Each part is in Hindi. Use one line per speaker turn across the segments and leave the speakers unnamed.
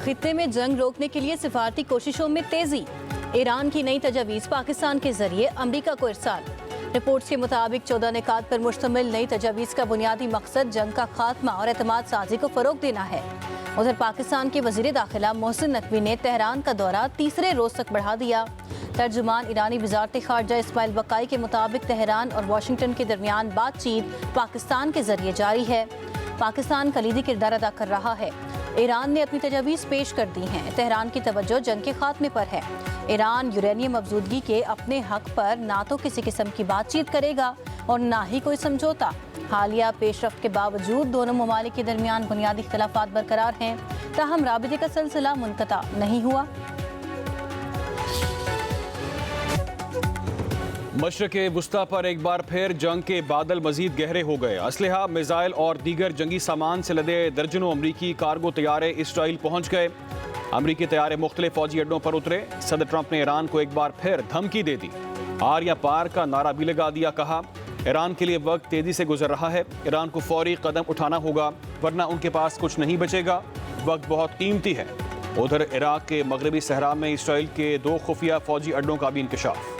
खित्ते में जंग रोकने के लिए सिफारती कोशिशों में तेजी। ईरान की नई तजावीज़ पाकिस्तान के जरिए अमरीका को इरसाल। रिपोर्ट्स के मुताबिक 14 निकात पर मुश्तमिल नई तजावीज़ का बुनियादी मकसद जंग का खात्मा और एतमाद साजी को फ़रोग देना है। उधर पाकिस्तान के वज़ीर दाखिला मोहसिन नकवी ने तेहरान का दौरा तीसरे रोज़ तक बढ़ा दिया। तर्जुमान ईरानी वज़ारत ख़ारजा इस्माइल बकाई के मुताबिक तेहरान और वाशिंगटन के दरमियान बातचीत पाकिस्तान के जरिए जारी है। पाकिस्तान कलीदी किरदार अदा कर रहा है। ईरान ने अपनी तजावीज़ पेश कर दी हैं। तेहरान की तवज्जो जंग के खात्मे पर है। ईरान यूरेनियम अफजूदगी के अपने हक पर ना तो किसी किस्म की बातचीत करेगा और ना ही कोई समझौता। हालिया पेशरफ्त के बावजूद दोनों ममालिक के दरमियान बुनियादी इख्तिलाफात बरकरार हैं, ताहम राबिते का सिलसिला मुनक़ता नहीं हुआ।
मशरक़े वुस्ता पर एक बार फिर जंग के बादल मजीद गहरे हो गए। असलहा, मिसाइल और दीगर जंगी सामान से लदे दर्जनों अमरीकी कार्गो तैयारे इसराइल पहुंच गए। अमरीकी तैयारे मुख्तलिफ फौजी अड्डों पर उतरे। सदर ट्रंप ने ईरान को एक बार फिर धमकी दे दी। आर या पार का नारा भी लगा दिया। कहा, ईरान के लिए वक्त तेजी से गुजर रहा है। ईरान को फौरी कदम उठाना होगा, वरना उनके पास कुछ नहीं बचेगा। वक्त बहुत कीमती है। उधर इराक के मगरबी सहरा में इसराइल के 2 खुफिया फौजी अड्डों का भी इंकशाफ।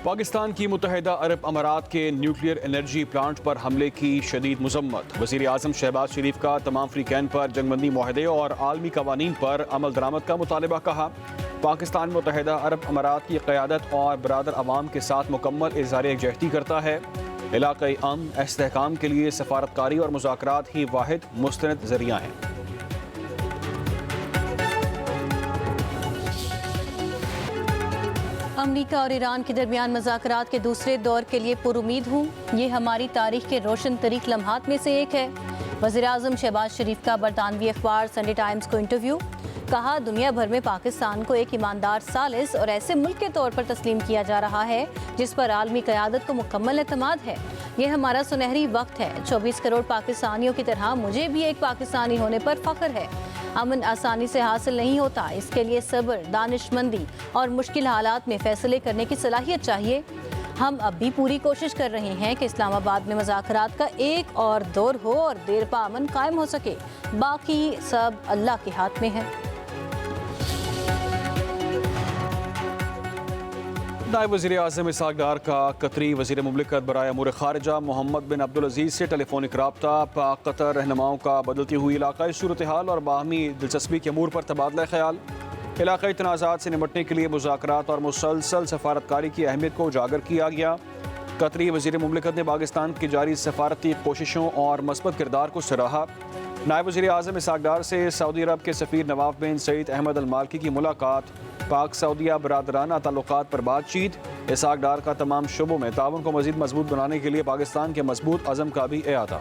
पाकिस्तान की मुत्तहिदा अरब अमारात के न्यूक्लियर एनर्जी प्लांट पर हमले की शदीद मुज़म्मत। वज़ीर आज़म शहबाज शरीफ का तमाम फ्रीकैन पर जंगबंदी मुआहदे और आलमी कवानीन पर अमल दरामद का मुतालबा। कहा, पाकिस्तान मुत्तहिदा अरब अमारात की क़यादत और बरादर अवाम के साथ मुकम्मल इज़हार यकजहती करता है। इलाक़ाई अमन इस्तेहकाम के लिए सफारतकारी और मुज़ाकरात ही वाहिद मुस्तनद ज़रिया हैं।
अमरीका और ईरान के दरमियान मुज़ाकरात के दूसरे दौर के लिए पुरुमीद हूँ। ये हमारी तारीख के रोशन तरीक लम्हात में से एक है। वज़ीर आज़म शहबाज शरीफ का बरतानवी अखबार संडे टाइम्स को इंटरव्यू। कहा, दुनिया भर में पाकिस्तान को एक ईमानदार सालिस और ऐसे मुल्क के तौर पर तस्लीम किया जा रहा है जिस पर आलमी क़यादत को मुकम्मल एतमाद है। ये हमारा सुनहरी वक्त है। 24 करोड़ पाकिस्तानियों की तरह मुझे भी एक पाकिस्तानी होने पर फ़ख्र है। अमन आसानी से हासिल नहीं होता। इसके लिए सब्र, दानिशमंदी और मुश्किल हालात में फ़ैसले करने की सलाहियत चाहिए। हम अब भी पूरी कोशिश कर रहे हैं कि इस्लामाबाद में मुज़ाकरात का एक और दौर हो और देरपा अमन कायम हो सके। बाकी सब अल्लाह के हाथ में है।
नायब वज़ीर आज़म इसहाक़ डार का कतरी वज़ीर मुमलिकत बराए अमूर ख़ारिजा मोहम्मद बिन अब्दुल अज़ीज़ से टेलीफोनिक रब्ता। पाक कतर रहनुमाओं का बदलती हुई इलाक़ाई सूरत हाल और बाहमी दिलचस्पी के अमूर पर तबादला ख्याल। इलाक़ाई तनाज़ात से निपटने के लिए मुज़ाकरात और मुसलसल सफारतकारी की अहमियत को उजागर किया गया। कतरी वज़ीर मुमलिकत ने पाकिस्तान की जारी सफारती कोशिशों और मस्बत किरदार को सराहा। नायब वज़ीर आज़म इसहाक़ डार से सऊदी अरब के सफ़ीर नवाफ बिन सईद अहमद अल मालकी की मुलाकात। पाक सऊदिया बरादराना ताल्लुकात पर बातचीत। इसहाक़ डार का तमाम शोबों में ताउन को मज़ीद मजबूत बनाने के लिए पाकिस्तान के मजबूत अज़म का भी एआदा।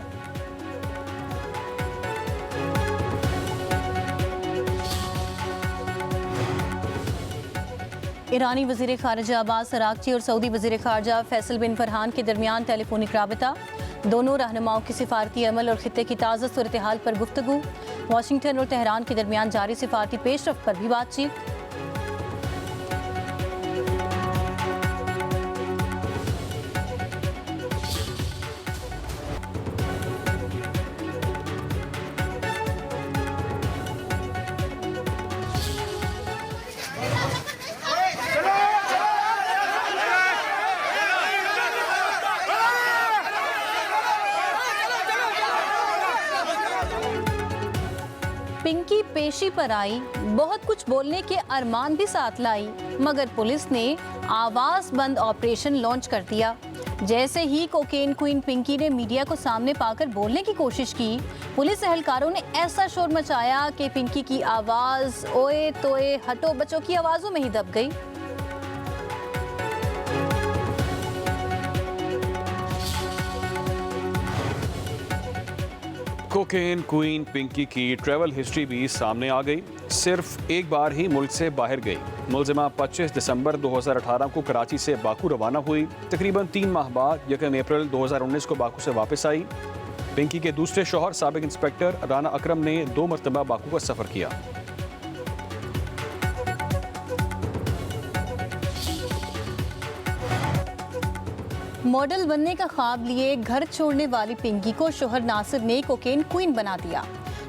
ईरानी वज़ीर ख़ारिजा अब्बास अराग़ची और सऊदी वज़ीर ख़ारिजा फैसल बिन फरहान के दरमियान टेलीफोनिक राबिता। दोनों रहनुमाओं के सिफारती अमल और खित्ते की ताज़ा सूरत हाल पर गुफ्तगू। वाशिंगटन और तेहरान के दरमियान जारी सिफारती पेशरफ्त पर भी बातचीत। पिंकी पेशी पर आई, बहुत कुछ बोलने के अरमान भी साथ लाई, मगर पुलिस ने आवाज बंद ऑपरेशन लॉन्च कर दिया। जैसे ही कोकेन क्वीन पिंकी ने मीडिया को सामने पाकर बोलने की कोशिश की, पुलिस एहलकारों ने ऐसा शोर मचाया कि पिंकी की आवाज ओए तोए हटो बचो की आवाजों में ही दब गई।
कोकेन क्वीन पिंकी की ट्रैवल हिस्ट्री भी सामने आ गई। सिर्फ एक बार ही मुल्क से बाहर गई। मुलजिमा 25 दिसंबर 2018 को कराची से बाकू रवाना हुई। तकरीबन 3 माह बाद 1 अप्रैल 2019 को बाकू से वापस आई। पिंकी के दूसरे शौहर साबिक इंस्पेक्टर राना अकरम ने 2 मरतबा बाकू का सफ़र किया।
मॉडल बनने का ख्वाब लिए घर छोड़ने वाली पिंकी को शोहर नासिर ने कोकेन क्वीन बना दिया।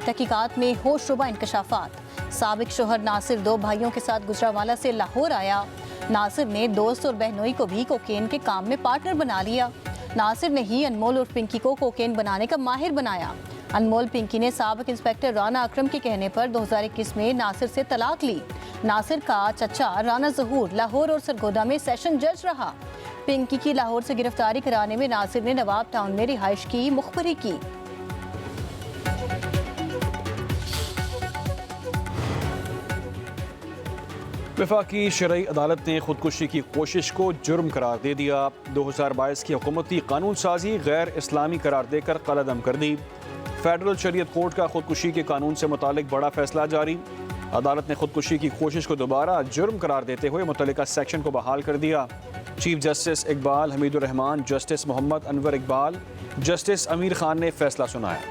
तहकीकात में होशरुबा इंकशाफात। साबिक शोहर नासिर 2 भाइयों के साथ गुजरांवाला से लाहौर आया। नासिर ने दोस्त और बहनोई को भी कोकेन के काम में पार्टनर बना लिया। नासिर ने ही अनमोल और पिंकी को कोकेन बनाने का माहिर बनाया। अनमोल पिंकी ने साबिक इंस्पेक्टर राना अकरम के कहने पर 2021 में नासिर से तलाक ली। नासिर का चचा राना जहूर लाहौर और सरगोदा में सेशन जज रहा। पिंकी की लाहौर से गिरफ्तारी कराने में नासिर ने नवाब टाउन में रिहाइश की मुखबरी की।
वफाकी शरई अदालत ने खुदकुशी की कोशिश को जुर्म करार दे दिया। 2022 की हुकूमती कानून साजी गैर इस्लामी करार देकर कलअदम कर दी। फेडरल शरीयत कोर्ट का खुदकुशी के कानून से मुतालिक बड़ा फैसला जारी। अदालत ने खुदकुशी की कोशिश को दोबारा जुर्म करार देते हुए मुतल्लिका सेक्शन को बहाल कर दिया। Chief justice Iqbal Hamidur Rahman, justice Mohammad Anwar Iqbal, justice Amir Khan ने फैसला सुनाया।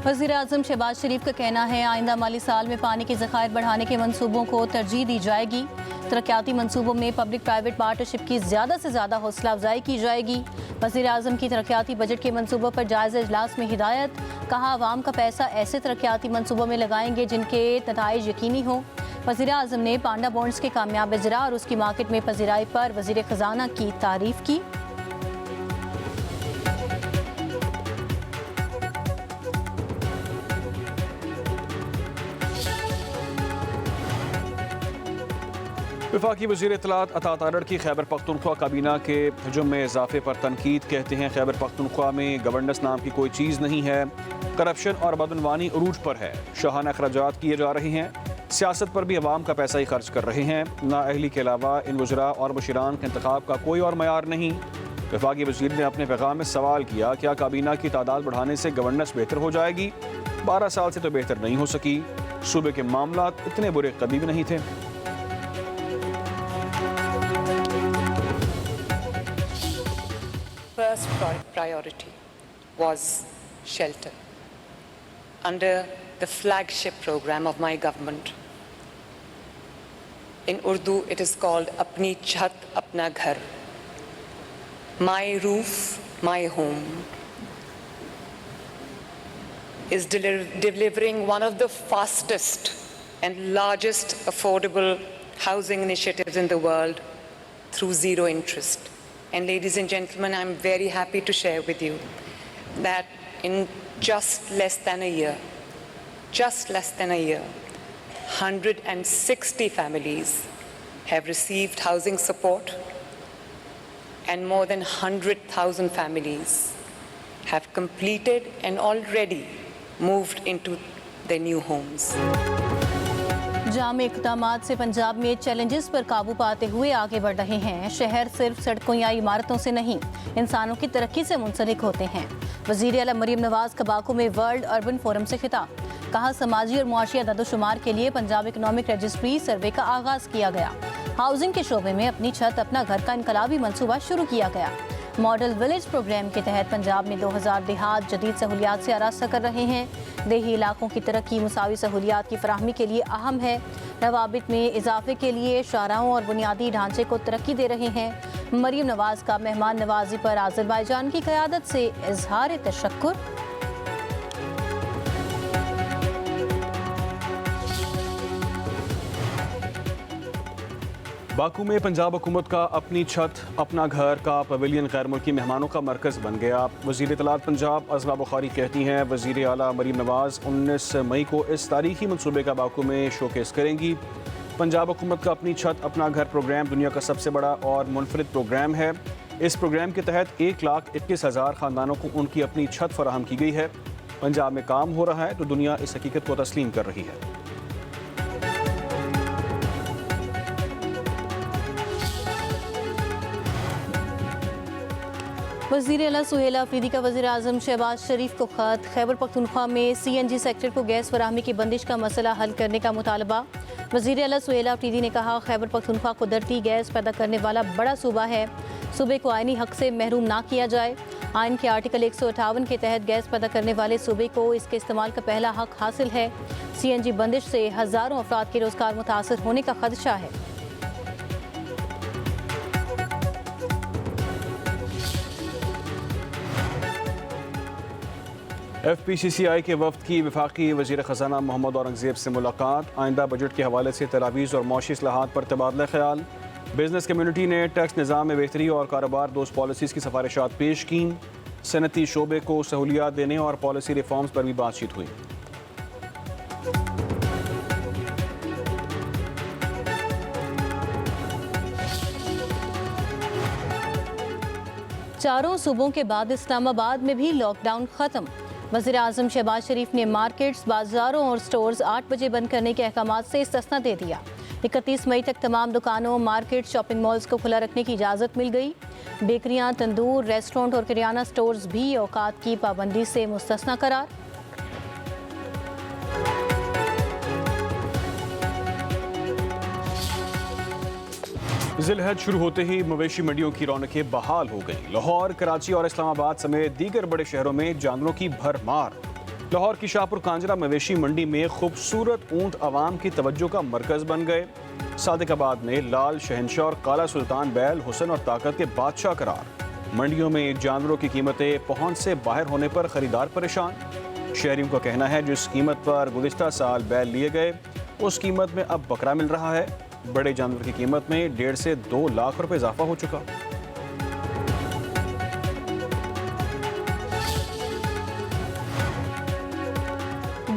वज़ीर आज़म शहबाज शरीफ का कहना है आइंदा माली साल में पानी के ज़खायर बढ़ाने के मंसूबों को तरजीह दी जाएगी। तरक्याती मंसूबों में पब्लिक प्राइवेट पार्टनरशिप की ज़्यादा से ज़्यादा हौसला अफजाई की जाएगी। वज़ीर आज़म की तरक्याती बजट के मंसूबों पर जायज़ा इजलास में हिदायत। कहा आवाम का पैसा ऐसे तरक्याती मंसूबों में लगाएंगे जिनके नताइज यकीनी हों। वज़ीर आज़म ने पांडा बॉन्ड्स के कामयाब इजरा और उसकी मार्केट में पजीराई पर वज़ीर ख़जाना की तारीफ की।
वफाकी वज़ीर इत्तलात अता तारड़ की खैबर पख्तूनख्वा काबीना के हजूम में इजाफे पर तनकीद। कहते हैं खैबर पख्तूनख्वा में गवर्नेंस नाम की कोई चीज़ नहीं है। करप्शन और बदनवानी अरूज पर है। शाहाना अखराजात किए जा रहे हैं। सियासत पर भी अवाम का पैसा ही खर्च कर रहे हैं। नाअहली के अलावा इन वज़रा और मुशीरान के इंतखाब का कोई और मयार नहीं। वफाकी वज़ीर ने अपने पैगाम में सवाल किया, क्या काबीना की तादाद बढ़ाने से गवर्नेंस बेहतर हो जाएगी? 12 साल से तो बेहतर नहीं हो सकी। सूबे के मामला इतने बुरे कभी भी नहीं थे।
First priority was shelter. Under the flagship program of my government, in Urdu it is called Apni Chhat Apna Ghar, my roof, my home, is delivering one of the fastest and largest affordable housing initiatives in the world through zero interest. And ladies and gentlemen, I'm very happy to share with you that in just less than a year, 160 families have received housing support, and more than 100,000 families have completed and already moved into their new homes.
जाम इक़दामात से पंजाब में चैलेंजेस पर काबू पाते हुए आगे बढ़ रहे हैं। शहर सिर्फ सड़कों या इमारतों से नहीं, इंसानों की तरक्की से मुंसलिक होते हैं। वज़ीर आला मरीम नवाज का बाकू में वर्ल्ड अर्बन फोरम से खिताब। कहा समाजी और मुआशी अदद-ओ-शुमार के लिए पंजाब इकनॉमिक रजिस्ट्री सर्वे का आगाज़ किया गया। हाउसिंग के शोबे में अपनी छत अपना घर का इनकलाबी मनसूबा शुरू किया गया। मॉडल विलेज प्रोग्राम के तहत पंजाब में 2000 देहात जदीद सहूलियात से आरास्ता कर रहे हैं। देही इलाकों की तरक्की मुसावी सहूलियात की फराहमी के लिए अहम है। रवाबित में इजाफे के लिए शाहराहों और बुनियादी ढांचे को तरक्की दे रहे हैं। मरीम नवाज का मेहमान नवाजी पर आज़रबाईजान की क़यादत से इजहार तशक्कुर।
बाकू में पंजाब हुकूमत का अपनी छत अपना घर का पवेलियन गैर मुल्की मेहमानों का मरकज़ बन गया। वज़ीर इत्तलात पंजाब अज़मा बुखारी कहती हैं वज़ीर आला मरीम नवाज़ 19 मई को इस तारीखी मनसूबे का बाकू में शोकेस करेंगी। पंजाब हुकूमत का अपनी छत अपना घर प्रोग्राम दुनिया का सबसे बड़ा और मुनफरिद प्रोग्राम है। इस प्रोग्राम के तहत 1,21,000 ख़ानदानों को उनकी अपनी छत फराहम की गई है। पंजाब में काम हो रहा है तो दुनिया इस हकीकत को तस्लीम कर रही है।
वज़ीर आला सुहेला अफरीदी का वज़ीर आज़म शहबाज शरीफ को ख़त। खैबर पख्तूनख्वा में CNG सेक्टर को गैस फराहमी की बंदिश का मसला हल करने का मुतालबा। वज़ीर आला सुहेला अफरीदी ने कहा खैबर पख्तूनख्वा कुदरती गैस पैदा करने वाला बड़ा सूबा है। सूबे को आइनी हक से महरूम ना किया जाए। आइन के आर्टिकल 158 के तहत गैस पैदा करने वाले सूबे को इसके इस्तेमाल का पहला हक हासिल है। CNG बंदिश से हज़ारों अफराद के रोज़गार मुतासर होने का खदशा है।
FPCCI के वफ्द की वफाकी वज़ीर ख़जाना मोहम्मद औरंगज़ेब से मुलाकात। आइंदा बजट के हवाले से तजावीज़ और मौशी इस्लाहात पर तबादला ख्याल। बिजनेस कम्यूनिटी ने टैक्स निज़ाम में बेहतरी और कारोबार दोस्त पॉलिसीज़ की सिफारिशात पेश की। सनती शोबे को सहूलियात देने और पॉलिसी रिफॉर्म्स पर भी बातचीत हुई।
चारों सूबों के बाद इस्लामाबाद में भी लॉकडाउन खत्म। वज़ीर आज़म शहबाज शरीफ ने मार्केट्स, बाजारों और स्टोर्स 8 बजे बंद करने के अहकामात से इस्तिस्ना दे दिया। 31 मई तक तमाम दुकानों, मार्केट, शॉपिंग मॉल्स को खुला रखने की इजाज़त मिल गई। बेकरियां, तंदूर, रेस्टोरेंट और किराना स्टोर्स भी औकात की पाबंदी से मुस्तस्ना करार।
ज़िलहज शुरू होते ही मवेशी मंडियों की रौनकें बहाल हो गई। लाहौर, कराची और इस्लामाबाद समेत दीगर बड़े शहरों में जानवरों की भरमार। लाहौर की शाहपुर कांजरा मवेशी मंडी में खूबसूरत ऊंट आवाम की तवज्जो का मरकज बन गए। सादिकाबाद में लाल शहनशाह और काला सुल्तान बैल हुस्न और ताकत के बादशाह करार। मंडियों में जानवरों की कीमतें पहुंच से बाहर होने पर खरीदार परेशान। शहरियों का कहना है जिस कीमत पर गुज़िश्ता साल बैल लिए गए उस कीमत में अब बकरा मिल रहा है। बड़े जानवर की कीमत में 1.5 से 2 लाख रुपए इजाफा हो चुका।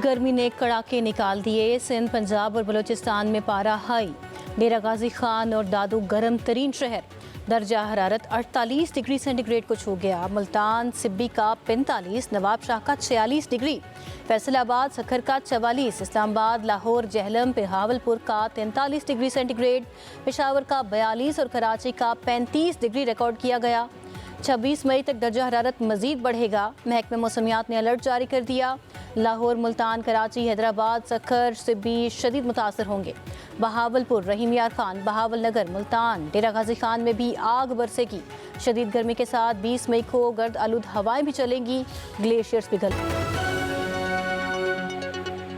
गर्मी ने कड़ाके निकाल दिए। सिंध, पंजाब और बलूचिस्तान में पारा हाई। डेरा गाजी खान और दादू गर्म तरीन शहर। दर्जा हरारत 48 डिग्री सेंटीग्रेड को छू गया। मुल्तान सिब्बी का 45, नवाब शाह का 46 डिग्री, फैसलाबाद सखर का 44, इस्लामाबाद, लाहौर, जहलम, बहावलपुर का 43 डिग्री सेंटीग्रेड, पेशावर का 42 और कराची का 35 डिग्री रिकॉर्ड किया गया। 26 मई तक दर्जा हरारत मजीद बढ़ेगा। महकमे मौसमियात ने अलर्ट जारी कर दिया। लाहौर, मुल्तान, कराची, हैदराबाद, सखर, सिब्बी शदीद मुतासर होंगे। बहावलपुर, रहीम यार खान, बहावल नगर, मुल्तान, डेरा गाजी खान में भी आग बरसेगी। शदीद गर्मी के साथ 20 मई को गर्द आलूद हवाएं भी चलेंगी। ग्लेशियर्स पिघल